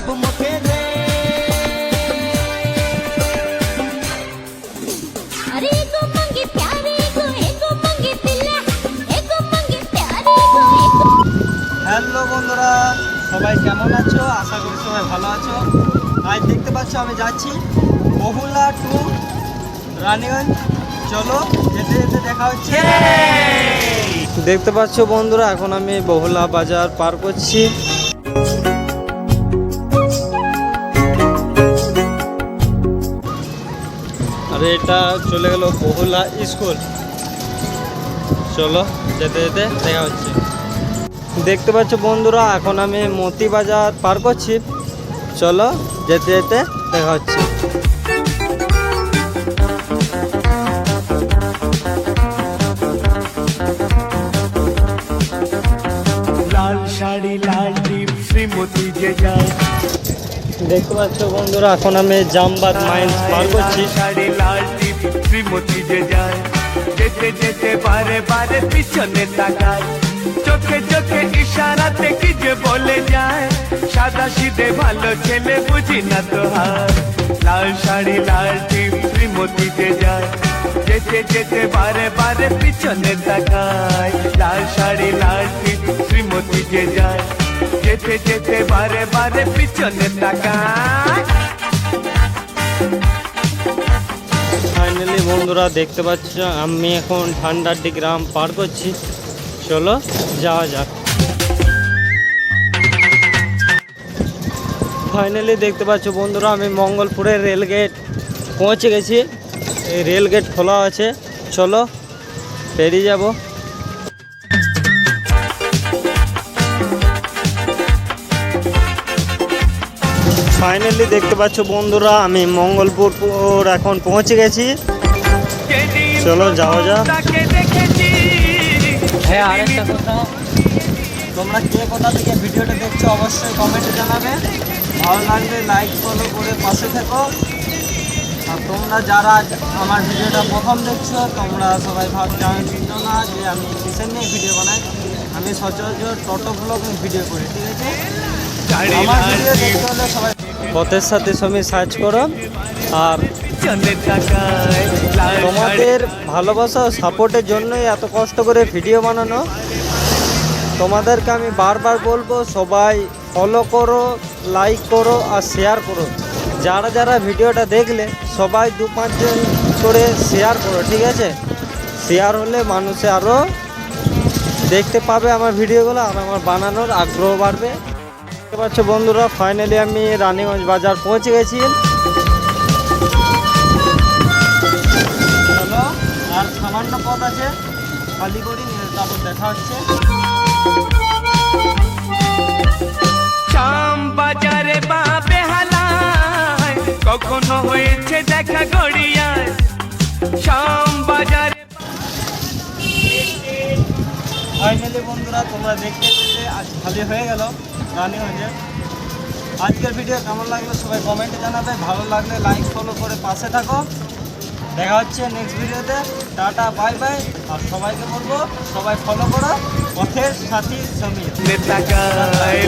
সব মুখে রে। अरे एको मंगे प्यारे एको मंगे दिला एको मंगे प्यारे एको। হ্যালো বন্ধুরা, সবাই কেমন আছো? আশা করি সবাই ভালো আছো। আজ দেখতে পাচ্ছ আমি যাচ্ছি বহুলা টু রানীগঞ্জ। চলো যেতে যেতে দেখা হচ্ছে। দেখতে পাচ্ছ বন্ধুরা, এখন আমি বহুলা বাজার পার করছি। আর এটা চলে গেল বহুলা স্কুল। চলো যেতে যেতে দেখা হচ্ছে। দেখতে পাচ্ছ বন্ধুরা, এখন আমি মতি বাজার পার করছি। চলো যেতে যেতে দেখা হচ্ছে। লাল শাড়ি লাল টিপ শ্রীমতী যে যায়। দেখতে পাচ্ছ বন্ধুরা, এখন আমি জামবাদ মাইন্স পার করছি। শাড়ি লাল টিপ শ্রীমতী যে যায়। যেতে যেতে বারে বারে পিছনে তাকায়। চোখে চোখে ইশারাতে কি যে বলে যায়। সাদা সিধে ভালো ছেলে বুঝি না তো হার। লাল শাড়ি লাল টিপ শ্রীমতী যে যায়। যেতে যেতে বারে বারে পিছনে তাকায়। লাল শাড়ি লাল টিপ শ্রীমতী যে যায়। যেতে যেতে বারে বারে পিছনে তাকায়। ফাইনালি বন্ধুরা দেখতে পাচ্ছ আমি এখন ঠান্ডাড্ডি গ্রাম পার করছি। চলো যাওয়া যাক। ফাইনালি দেখতে পাচ্ছ বন্ধুরা, আমি মঙ্গলপুরের রেলগেট পৌঁছে গেছি। এই রেলগেট খোলা আছে, চলো পেরিয়ে যাব। ফাইনালি দেখতে পাচ্ছ বন্ধুরা, আমি মঙ্গলপুর এখন পৌঁছে গেছি। চলো যাওয়া যাক। হ্যাঁ, আরেকটা কথা, তোমরা কে কোথা থেকে ভিডিওটা দেখছো অবশ্যই কমেন্টে জানাবে। ভালো লাগলে লাইক ফলো করে পাশে থেকো। আর তোমরা যারা আমার ভিডিওটা প্রথম দেখছো, তোমরা সবাই জানো না যে আমি কিসের নিয়ে ভিডিও বানাই। আমি সচরাচর টোটো ব্লগে ভিডিও করি, ঠিক আছে? আমার ভিডিও দেখতে হলে সবাই পথের সাথে সঙ্গে সার্চ করো। আর তোমাদের ভালোবাসা ও সাপোর্টের জন্যই এত কষ্ট করে ভিডিও বানানো। তোমাদেরকে আমি বারবার বলবো, সবাই ফলো করো, লাইক করো আর শেয়ার করো। যারা যারা ভিডিওটা দেখলে সবাই 2-5 জন করে শেয়ার করো, ঠিক আছে? শেয়ার হলে মানুষে আরও দেখতে পাবে আমার ভিডিওগুলো, আর আমার বানানোর আগ্রহ বাড়বে। দেখতে পাচ্ছ বন্ধুরা, ফাইনালি আমি রানীগঞ্জ বাজার পৌঁছে গেছি। চলো, আর সামান্য পথ আছে, খালি করি নিয়ে তারপর দেখা হচ্ছে। শাম বাজারে বা বেহালায় কখনো হয়েছে দেখা গড়িয়ায়। শাম বাজারে ফাইনালি বন্ধুরা, তোমরা দেখতে পেলে আজ খালি হয়ে গেল রানীগঞ্জে। আজকের ভিডিও কেমন লাগলো সবাই কমেন্টে জানাবে। ভালো লাগলে লাইক ফলো করে পাশে থাকো। দেখা হচ্ছে নেক্সট ভিডিওতে। Tata, bye bye. আর সবাইকে বলবো সবাই ফলো করো পথের সাথী সমীর। নেতা গায়